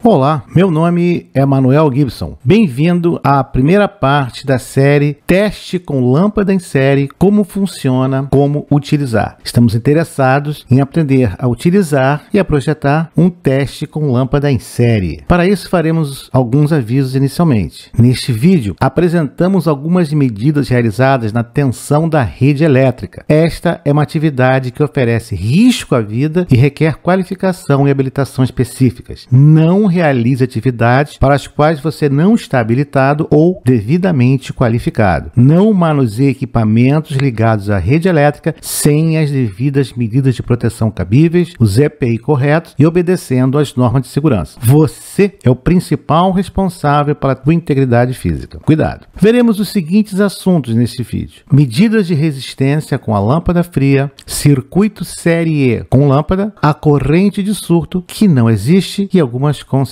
Olá, meu nome é Manuel Gibson. Bem-vindo à primeira parte da série Teste com Lâmpada em Série, como funciona, como utilizar. Estamos interessados em aprender a utilizar e a projetar um teste com lâmpada em série. Para isso faremos alguns avisos inicialmente. Neste vídeo apresentamos algumas medidas realizadas na tensão da rede elétrica. Esta é uma atividade que oferece risco à vida e requer qualificação e habilitação específicas. Não realize atividades para as quais você não está habilitado ou devidamente qualificado. Não manuseie equipamentos ligados à rede elétrica sem as devidas medidas de proteção cabíveis, os EPI corretos e obedecendo às normas de segurança. Você é o principal responsável pela sua integridade física. Cuidado! Veremos os seguintes assuntos neste vídeo: medidas de resistência com a lâmpada fria, circuito série E com lâmpada, a corrente de surto que não existe e algumas considerações.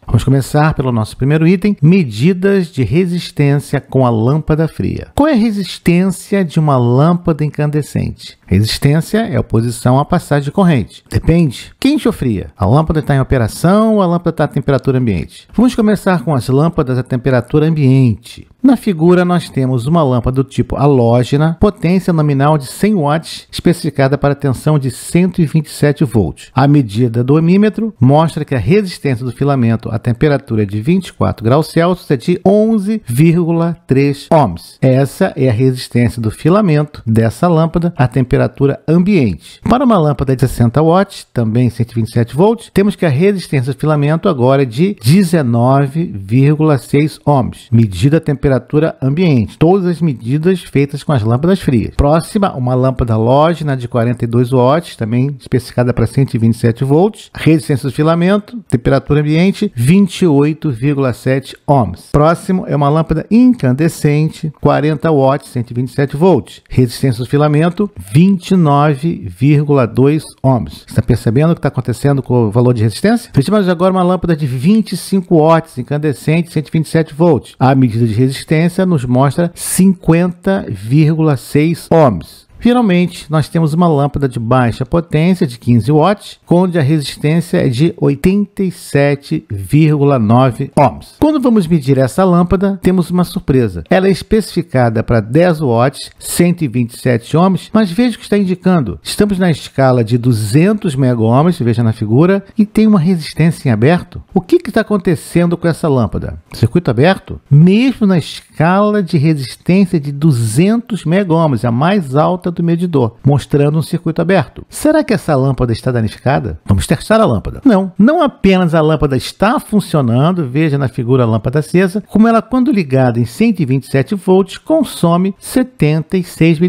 Vamos começar pelo nosso primeiro item: medidas de resistência com a lâmpada fria. Qual é a resistência de uma lâmpada incandescente? Resistência é a oposição à passagem de corrente. Depende. Quente ou fria? A lâmpada está em operação ou a lâmpada está a temperatura ambiente? Vamos começar com as lâmpadas a temperatura ambiente. Na figura nós temos uma lâmpada do tipo halógena, potência nominal de 100 watts, especificada para tensão de 127 volts. A medida do ohmímetro mostra que a resistência do filamento à temperatura de 24 graus Celsius é de 11,3 ohms. Essa é a resistência do filamento dessa lâmpada à temperatura ambiente. Para uma lâmpada de 60 watts, também 127 volts, temos que a resistência do filamento agora é de 19,6 ohms, medida a temperatura ambiente. Todas as medidas feitas com as lâmpadas frias. Próxima, uma lâmpada halógena de 42 watts, também especificada para 127 volts. Resistência do filamento, temperatura ambiente, 28,7 ohms. Próximo é uma lâmpada incandescente, 40 watts, 127 volts. Resistência do filamento, 29,2 ohms. Está percebendo o que está acontecendo com o valor de resistência? Fechamos agora uma lâmpada de 25 watts, incandescente, 127 volts. A medida de resistência nos mostra 50,6 ohms. Finalmente, nós temos uma lâmpada de baixa potência de 15 watts, onde a resistência é de 87,9 ohms. Quando vamos medir essa lâmpada, temos uma surpresa. Ela é especificada para 10 watts, 127 ohms, mas veja o que está indicando. Estamos na escala de 200 mega-ohms, veja na figura, e tem uma resistência em aberto. O que está acontecendo com essa lâmpada? Circuito aberto? Mesmo na escala de resistência de 200 mega-ohms, a mais alta do medidor, mostrando um circuito aberto. Será que essa lâmpada está danificada? Vamos testar a lâmpada. Não apenas a lâmpada está funcionando, veja na figura a lâmpada acesa, como ela, quando ligada em 127 volts, consome 76 mA.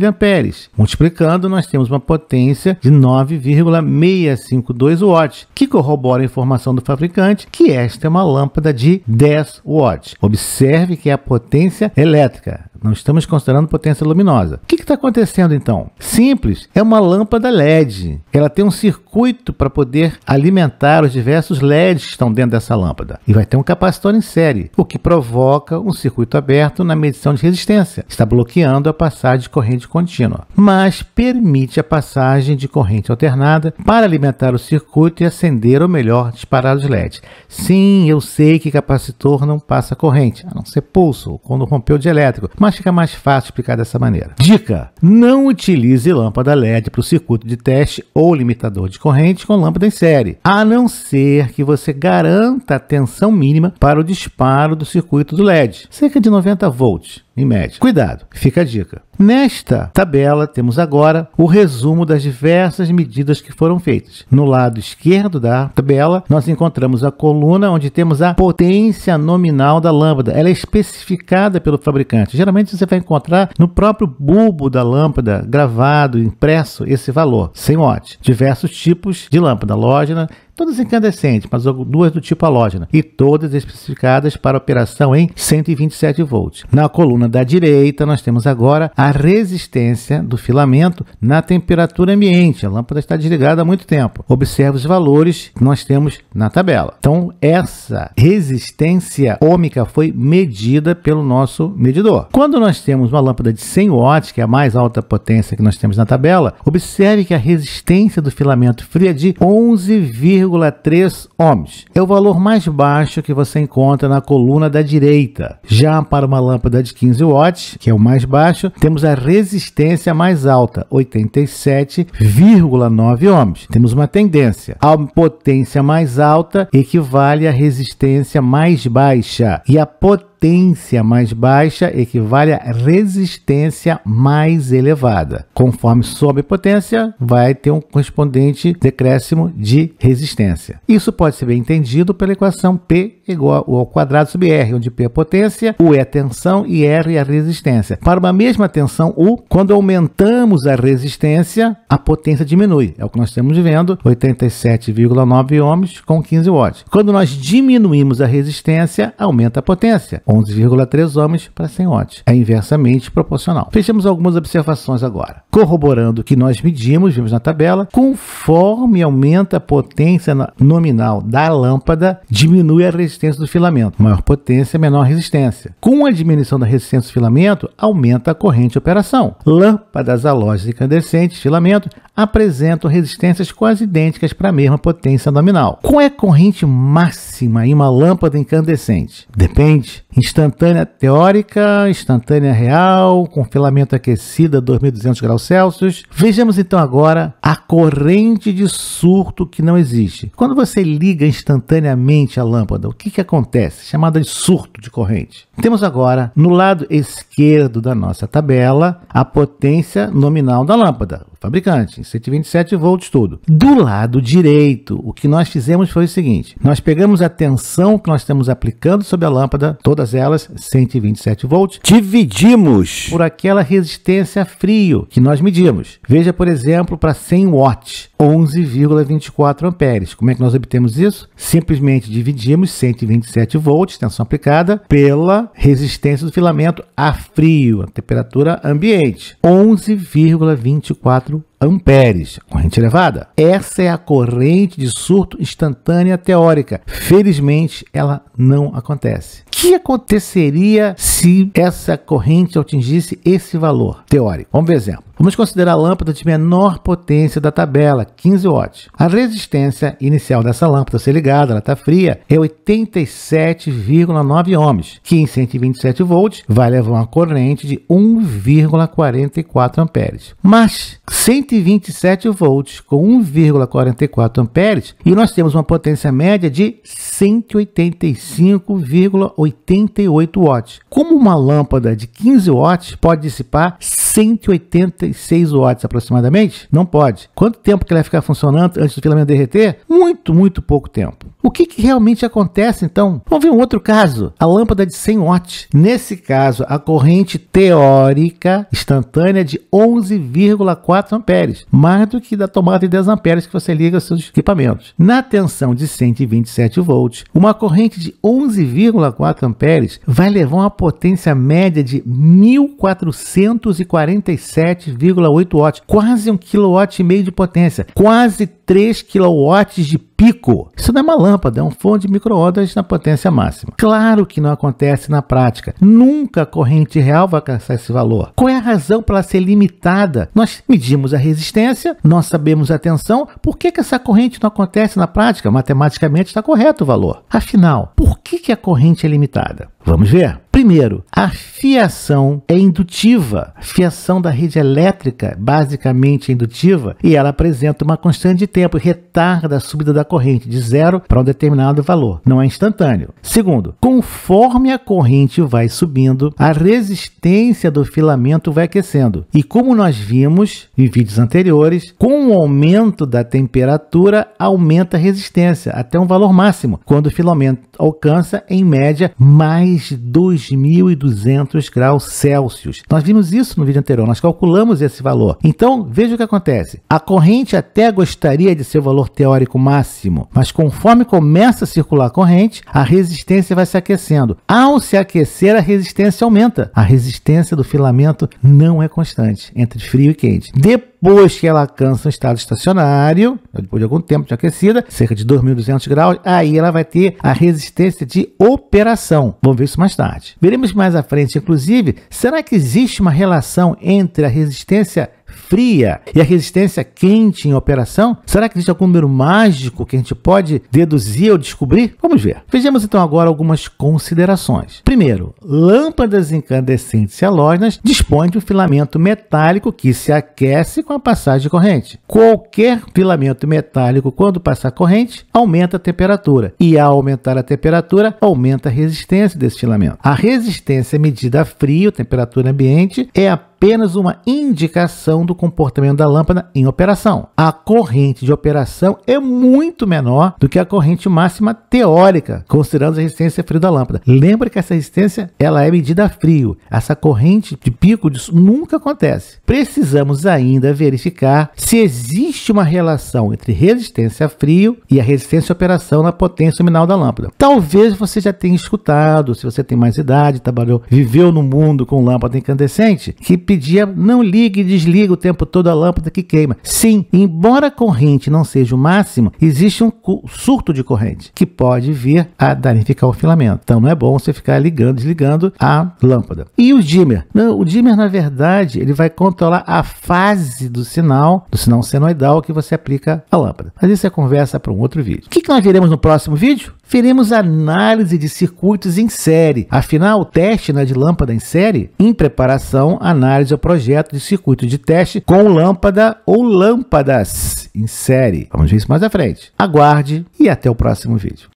Multiplicando, nós temos uma potência de 9,652 watts, que corrobora a informação do fabricante que esta é uma lâmpada de 10 watts. Observe que é a potência elétrica. Não estamos considerando potência luminosa. O que está acontecendo então? Simples, é uma lâmpada LED. Ela tem um circuito para poder alimentar os diversos LEDs que estão dentro dessa lâmpada. E vai ter um capacitor em série, o que provoca um circuito aberto na medição de resistência. Está bloqueando a passagem de corrente contínua, mas permite a passagem de corrente alternada para alimentar o circuito e acender ou melhor, disparar os LEDs. Sim, eu sei que capacitor não passa corrente, a não ser pulso, quando rompeu de elétrico, mas fica mais fácil explicar dessa maneira. Dica: não utilize lâmpada LED para o circuito de teste ou limitador de corrente com lâmpada em série, a não ser que você garanta a tensão mínima para o disparo do circuito do LED, cerca de 90 volts. Em média. Cuidado, fica a dica. Nesta tabela temos agora o resumo das diversas medidas que foram feitas. No lado esquerdo da tabela nós encontramos a coluna onde temos a potência nominal da lâmpada. Ela é especificada pelo fabricante. Geralmente você vai encontrar no próprio bulbo da lâmpada gravado, impresso esse valor, 100 watts. Diversos tipos de lâmpada halógena, todas incandescentes, mas duas do tipo halógena, e todas especificadas para operação em 127 volts. Na coluna da direita, nós temos agora a resistência do filamento na temperatura ambiente. A lâmpada está desligada há muito tempo. Observe os valores que nós temos na tabela. Então, essa resistência ôhmica foi medida pelo nosso medidor. Quando nós temos uma lâmpada de 100 watts, que é a mais alta potência que nós temos na tabela, observe que a resistência do filamento frio é de 11,3 1,3 ohms. É o valor mais baixo que você encontra na coluna da direita. Já para uma lâmpada de 15 watts, que é o mais baixo, temos a resistência mais alta, 87,9 ohms. Temos uma tendência. A potência mais alta equivale à resistência mais baixa. E a potência mais baixa equivale à resistência mais elevada. Conforme sobe a potência, vai ter um correspondente decréscimo de resistência. Isso pode ser bem entendido pela equação P igual ao quadrado sobre R, onde P é a potência, U é a tensão e R é a resistência. Para uma mesma tensão U, quando aumentamos a resistência, a potência diminui. É o que nós estamos vendo, 87,9 ohms com 15 watts. Quando nós diminuímos a resistência, aumenta a potência, 11,3 ohms para 100 watts. É inversamente proporcional. Fechamos algumas observações agora. Corroborando o que nós medimos, vimos na tabela, conforme aumenta a potência nominal da lâmpada, diminui a resistência do filamento. Maior potência, menor resistência. Com a diminuição da resistência do filamento, aumenta a corrente de operação. Lâmpadas halógenas incandescentes, filamento, apresentam resistências quase idênticas para a mesma potência nominal. Qual é a corrente máxima em uma lâmpada incandescente? Depende. Instantânea teórica, instantânea real, com filamento aquecido a 2.200 graus Celsius. Vejamos então agora a corrente de surto que não existe. Quando você liga instantaneamente a lâmpada, o que acontece? Chamada de surto de corrente. Temos agora, no lado esquerdo da nossa tabela, a potência nominal da lâmpada. O fabricante, 127 volts tudo. Do lado direito, o que nós fizemos foi o seguinte. Nós pegamos a tensão que nós estamos aplicando sobre a lâmpada, todas elas 127 volts, dividimos por aquela resistência a frio que nós medimos. Veja, por exemplo, para 100 watts, 11,24 amperes. Como é que nós obtemos isso? Simplesmente dividimos 127 volts, tensão aplicada, pela resistência do filamento a frio, a temperatura ambiente, 11,24 amperes, corrente elevada. Essa é a corrente de surto instantânea teórica. Felizmente, ela não acontece. O que aconteceria se essa corrente atingisse esse valor teórico? Vamos ver exemplo. Vamos considerar a lâmpada de menor potência da tabela, 15 watts. A resistência inicial dessa lâmpada, ser ligada, ela está fria, é 87,9 ohms, que em 127 volts vai levar uma corrente de 1,44 amperes. Mas 127 volts com 1,44 amperes e nós temos uma potência média de 185,88 watts. Como uma lâmpada de 15 watts pode dissipar 186 watts aproximadamente? Não pode. Quanto tempo que ela vai ficar funcionando antes do filamento derreter? Muito pouco tempo. O que realmente acontece então? Vamos ver um outro caso. A lâmpada de 100 watts. Nesse caso, a corrente teórica instantânea de 11,4 amperes. Mais do que da tomada de 10 amperes que você liga aos seus equipamentos. Na tensão de 127 volts, uma corrente de 11,4 amperes vai levar uma potência média de 1.447,8 watts. Quase 1,5 kW de potência. Quase 3 kW de pico. Isso não é uma lâmpada, é um forno de micro-ondas na potência máxima. Claro que não acontece na prática. Nunca a corrente real vai alcançar esse valor. Qual é a razão para ela ser limitada? Nós medimos a resistência, nós sabemos a tensão. Por que essa corrente não acontece na prática? Matematicamente está correto o valor. Afinal, por que a corrente é limitada? Vamos ver. Primeiro, a fiação é indutiva. A fiação da rede elétrica basicamente é indutiva e ela apresenta uma constante de tempo e retarda a subida da corrente de 0 para um determinado valor. Não é instantâneo. Segundo, conforme a corrente vai subindo, a resistência do filamento vai aquecendo. E como nós vimos em vídeos anteriores, com o aumento da temperatura, aumenta a resistência até um valor máximo, quando o filamento alcança, em média, mais de 2.200 graus Celsius. Nós vimos isso no vídeo anterior, nós calculamos esse valor. Então, veja o que acontece. A corrente até gostaria de ser o valor teórico máximo, mas conforme começa a circular a corrente, a resistência vai se aquecendo. Ao se aquecer, a resistência aumenta. A resistência do filamento não é constante entre frio e quente. Depois que ela alcança um estado estacionário, depois de algum tempo de aquecida, cerca de 2.200 graus, aí ela vai ter a resistência de operação. Vamos ver isso mais tarde. Veremos mais à frente, inclusive, será que existe uma relação entre a resistência fria e a resistência quente em operação? Será que existe algum número mágico que a gente pode deduzir ou descobrir? Vamos ver. Vejamos então agora algumas considerações. Primeiro, lâmpadas incandescentes e halógenas dispõem de um filamento metálico que se aquece com a passagem de corrente. Qualquer filamento metálico, quando passar corrente, aumenta a temperatura. E ao aumentar a temperatura, aumenta a resistência desse filamento. A resistência medida a frio, temperatura ambiente, é apenas uma indicação do comportamento da lâmpada em operação. A corrente de operação é muito menor do que a corrente máxima teórica, considerando a resistência frio da lâmpada. Lembra que essa resistência ela é medida a frio. Essa corrente de pico disso nunca acontece. Precisamos ainda verificar se existe uma relação entre resistência a frio e a resistência à operação na potência nominal da lâmpada. Talvez você já tenha escutado, se você tem mais idade, viveu no mundo com lâmpada incandescente, que pedia não ligue e desliga o tempo todo a lâmpada que queima. Sim, embora a corrente não seja o máximo, existe um surto de corrente que pode vir a danificar o filamento. Então não é bom você ficar ligando, desligando a lâmpada. E o dimmer? Não, o dimmer, na verdade, ele vai controlar a fase do sinal senoidal que você aplica à lâmpada. Mas isso é conversa para um outro vídeo. O que nós veremos no próximo vídeo? Veremos análise de circuitos em série. Afinal, o teste de lâmpada em série, em preparação, análise ao projeto de circuito de teste com lâmpada ou lâmpadas em série. Vamos ver isso mais à frente. Aguarde e até o próximo vídeo.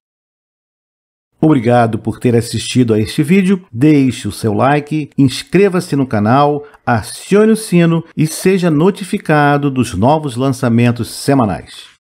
Obrigado por ter assistido a este vídeo. Deixe o seu like, inscreva-se no canal, acione o sino e seja notificado dos novos lançamentos semanais.